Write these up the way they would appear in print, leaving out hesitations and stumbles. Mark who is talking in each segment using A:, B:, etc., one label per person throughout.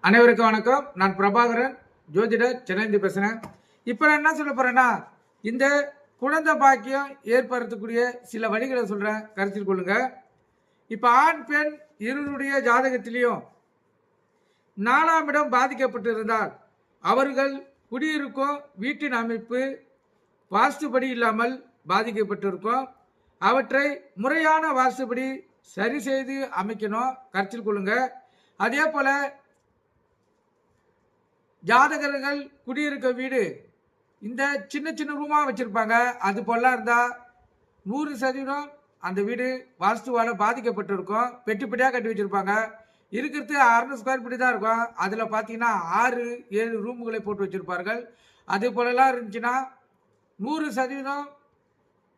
A: அனைவருக்கும் வணக்கம். நான் பிரபாகரன், ஜோதிடர், சென்னையிலிருந்து பேசுகிறேன். இப்போ நான் என்ன சொல்ல போகிறேன்னா, இந்த குழந்தை பாக்கியம் ஏற்படுத்தக்கூடிய சில வழிகளை சொல்கிறேன், கருத்தில் கொள்ளுங்க. இப்போ ஆண் பெண் இருவருடைய ஜாதகத்திலையும் 4ஆம் இடம் பாதிக்கப்பட்டிருந்தால் அவர்கள் குடியிருக்கும் வீட்டின் அமைப்பு வாஸ்துபடி இல்லாமல் பாதிக்கப்பட்டிருக்கும். அவற்றை முறையான வாஸ்துபடி சரி செய்து அமைக்கணும், கருத்தில் கொள்ளுங்க. அதே போல் ஜாதகர்கள் குடியிருக்க வீடு இந்த சின்ன சின்ன ரூமாக வச்சுருப்பாங்க. அது போலாம் இருந்தால் 100% அந்த வீடு வாஸ்துவால் பாதிக்கப்பட்டிருக்கும். பெட்டி பெட்டியாக கட்டி வச்சுருப்பாங்க. இருக்கிறது 600 ஸ்கொயர் ஃபீட் தான் இருக்கும். அதில் பார்த்தீங்கன்னா 6-7 ரூமுகளை போட்டு வச்சுருப்பார்கள். அது போலலாம் இருந்துச்சுன்னா 100%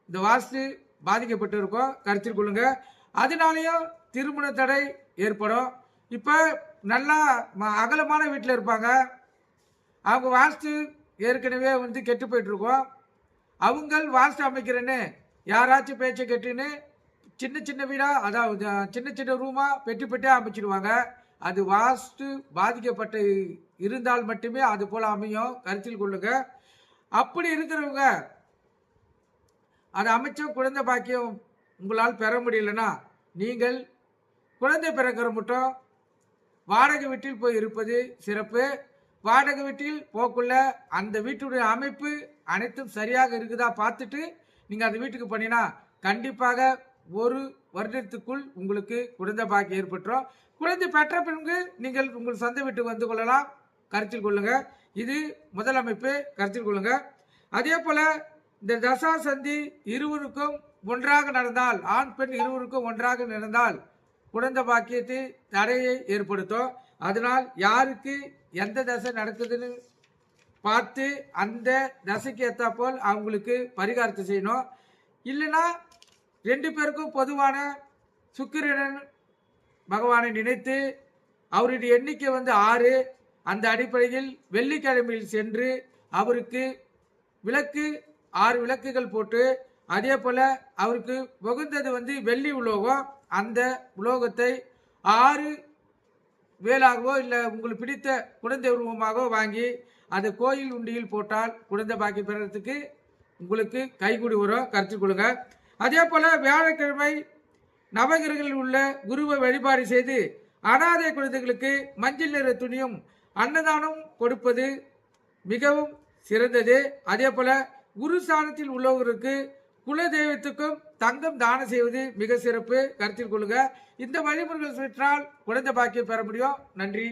A: இந்த வாஸ்து பாதிக்கப்பட்டு இருக்கும், கருத்தில் கொள்ளுங்க. அதனாலேயும் திருமண தடை ஏற்படும். இப்போ நல்லா அகலமான வீட்டில் இருப்பாங்க. அவங்க வாஸ்து ஏற்கனவே கெட்டு போயிட்டுருக்கோம். அவங்கள் வாஸ்து அமைக்கிறேன்னு யாராச்சும் பேச்சை கெட்டுன்னு சின்ன சின்ன வீடாக, அதாவது சின்ன சின்ன ரூமாக பெட்டி பெட்டியாக அமைச்சிடுவாங்க. அது வாஸ்து பாதிக்கப்பட்டு இருந்தால் மட்டுமே அது போல் அமையும், கருத்தில் கொள்ளுங்க. அப்படி இருக்கிறவங்க அதை அமைச்ச குழந்தை பாக்கியம் உங்களால் பெற முடியலன்னா நீங்கள் குழந்தை பிறக்கிற மட்டும் வாடகை வீட்டில் போய் இருப்பது சிறப்பு. வாடகை வீட்டில் போக்குள்ள அந்த வீட்டுடைய அமைப்பு அனைத்தும் சரியாக இருக்குதா பார்த்துட்டு நீங்கள் அந்த வீட்டுக்கு பண்ணினா கண்டிப்பாக 1 வருடத்துக்குள் உங்களுக்கு குழந்தை பாக்கியம் ஏற்பட்டுரும். குழந்தை பெற்ற பிறகு நீங்கள் உங்கள் சொந்த வீட்டுக்கு வந்து கொள்ளலாம், கருத்தில் கொள்ளுங்க. இது முதல் அமைப்பு, கருத்தில் கொள்ளுங்க. அதே போல இந்த தசா சந்தி இருவருக்கும் ஒன்றாக நடந்தால், ஆண் பெண் இருவருக்கும் ஒன்றாக நடந்தால் குழந்தை பாக்கியத்தை தடையை ஏற்படுத்தும். அதனால் யாருக்கு எந்த தசை நடக்குதுன்னு பார்த்து அந்த தசைக்கு ஏற்றா போல் அவங்களுக்கு பரிகாரத்தை செய்யணும். இல்லைன்னா 2 பேருக்கும் பொதுவான சுக்கிரன் பகவானை நினைத்து அவருடைய எண்ணிக்கை 6, அந்த அடிப்படையில் வெள்ளிக்கிழமையில் சென்று அவருக்கு 6 விளக்குகள் போட்டு, அதே போல் அவருக்கு உகந்தது வெள்ளி உலோகம், அந்த உலோகத்தை 6 வேலாகவோ இல்லை உங்களுக்கு பிடித்த குழந்தை உருவமாகவோ வாங்கி அதை கோயில் உண்டியில் போட்டால் குழந்தை பாக்கி பெறத்துக்கு உங்களுக்கு கைகூடி வரும், கருத்தில் கொள்ளுங்க. அதே போல் வியாழக்கிழமை நவகிரகங்களில் உள்ள குருவை வழிபாடு செய்து அனாதை குழந்தைகளுக்கு மஞ்சள் நிற துணியும் அன்னதானம் கொடுப்பது மிகவும் சிறந்தது. அதே போல் குரு ஸ்தானத்தில் உள்ளவர்களுக்கு குலதெய்வத்துக்கும் தங்கம் தானம் செய்வது மிக சிறப்பு, கருத்தில் கொள்ளுங்க. இந்த வழிமுறைகள் பெற்றால் குழந்தை பாக்கியம் பெற முடியும். நன்றி.